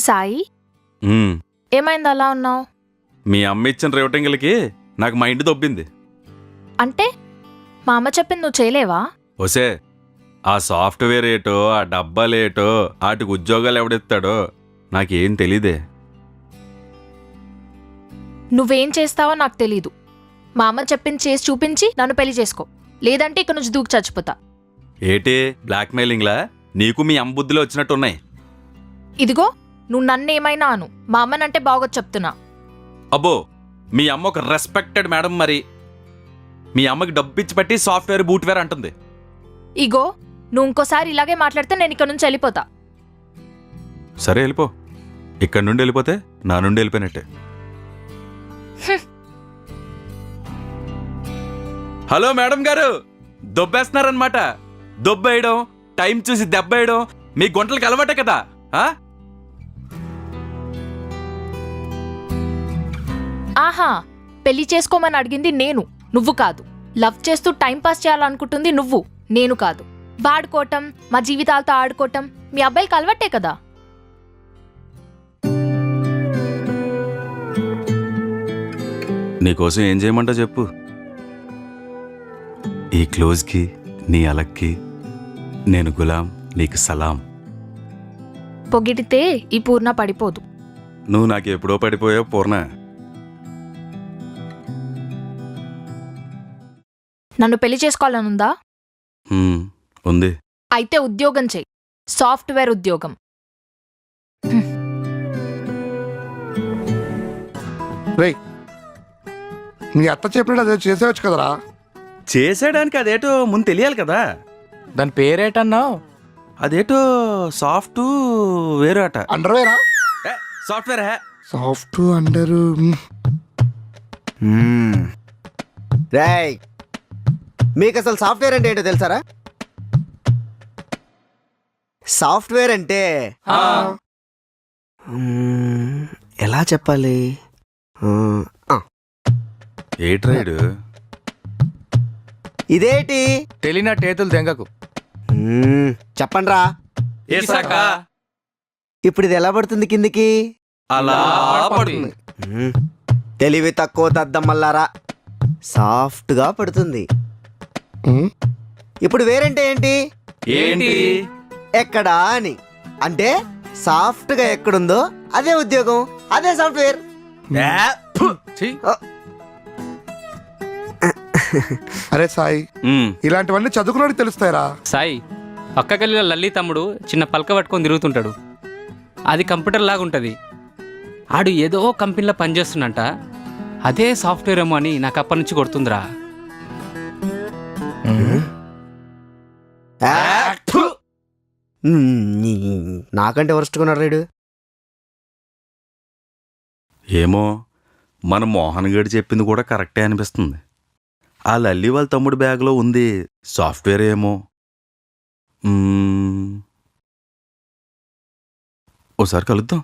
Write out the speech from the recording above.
సాయి, ఉమ్, ఏమైంది అలా ఉన్నావు? మీ అమ్మ ఇచ్చిన రేవటింగ్లకి నాకు మైండ్ దొబ్బింది. అంటే మా అమ్మ చెప్పింది నువ్వు చేయలేవా? ఒసే, ఆ సాఫ్ట్వేర్ ఏటో, ఆ డబ్బాలేటో, వాటికి ఉద్యోగాలు ఎవడెత్తాడో నాకేం తెలీదే. నువ్వేం చేస్తావో నాకు తెలీదు. మా అమ్మ చెప్పింది చేసి చూపించి నన్ను పెళ్లి చేసుకో, లేదంటే ఇక్కడ నుంచి దూకి చచ్చిపోతా. ఏటి బ్లాక్మెయిలింగ్లా? నీకు మీ అమ్మ బుద్ధిలో వచ్చినట్టున్నాయి. ఇదిగో, నువ్వు నన్ను ఏమైనా అను, మా అమ్మనంటే బాగోదు చెప్తున్నా. అబ్బో, మీ అమ్మ ఒక రెస్పెక్టెడ్ మేడం. మరి మీ అమ్మకి డబ్బు ఇచ్చి పెట్టి సాఫ్ట్వేర్ బూట్వేర్ అంటుంది. ఇగో, నువ్వు ఇంకోసారి ఇలాగే మాట్లాడితే నేను ఇక్కడ నుంచి వెళ్ళిపోతా. సరే వెళ్ళిపో. ఇక్కడ నుండి వెళ్ళిపోతే నా నుండి వెళ్ళిపోయినట్టే. హలో మేడం గారు, దొబ్బేస్తున్నారనమాట. దొబ్బేయడం, టైం చూసి దెబ్బేయడం మీ గుంటలకు అలవాటే కదా. ఆహా, పెళ్లి చేసుకోమని అడిగింది నేను, నువ్వు కాదు. లవ్ చేస్తూ టైం పాస్ చేయాలనుకుంటుంది నువ్వు, నేను కాదు. వాడుకోవటం, మా జీవితాలతో ఆడుకోవటం మీ అబ్బాయిలకి అలవాటే కదా. నీకోసం ఏం చేయమంటా చెప్పు. ఈ క్లోజ్కి, నీ అలక్కి నేను గులాం, నీకు సలాం. పొగిడితే ఈ పూర్ణ పడిపోదు. నువ్వు నాకు ఎప్పుడో పడిపోయావు పూర్ణ. నన్ను పెళ్లి చేసుకోవాలనుందా? ఉంది. అయితే ఉద్యోగం చెయ్యి, సాఫ్ట్వేర్ ఉద్యోగం. రేయ్, నీ అత్త చెప్పినట్టు అదే చేసేవచ్చు కదరా. చేసేయడానికి అదేటో ముందు తెలియాలి కదా. దాని పేరేటన్నావు? అదేటో సాఫ్ట్ వేరు అట. అండర్వేరా? Software soft under. రేయ్, మీకు అసలు సాఫ్ట్వేర్ అంటే ఏంటో తెలుసారా? సాఫ్ట్వేర్ అంటే ఎలా చెప్పాలి? ఏ ట్రైడ్ ఇదేటి తెలియన టేతులు తెంగకు. చెప్పండ్రా. ఇప్పుడు ఇది ఎలా పడుతుంది కిందికి? అలా పడుతుంది. తెలివి తక్కువ దద్దమ్మల్లారా, సాఫ్ట్గా పడుతుంది. ఇప్పుడు వేరంటే ఏంటి? ఏంటి? ఎక్కడా అని. అంటే సాఫ్ట్గా ఎక్కడుందో అదే ఉద్యోగం, అదే సాఫ్ట్వేర్. అరే సాయి, ఇలాంటివన్నీ చదువుకున్నాడు తెలుస్తాయిరా. సాయి, పక్క గల్లీలో లల్లి తమ్ముడు చిన్న పలక పట్టుకొని తిరుగుతుంటాడు. అది కంప్యూటర్ లాగా ఉంటుంది. ఆడు ఏదో కంపెనీలో పనిచేస్తున్నంట. అదే సాఫ్ట్వేర్ ఏమో అని నాకు అప్పటి నుంచి కొడుతుందిరా. నాకంటే వరస్ట్కున్నాడు రైడు. ఏమో, మన మోహన్ గడి చెప్పింది కూడా కరెక్టే అనిపిస్తుంది. ఆ లల్లి వాళ్ళ తమ్ముడు బ్యాగ్లో ఉంది సాఫ్ట్వేర్ ఏమో. ఓసారి కలుద్దాం.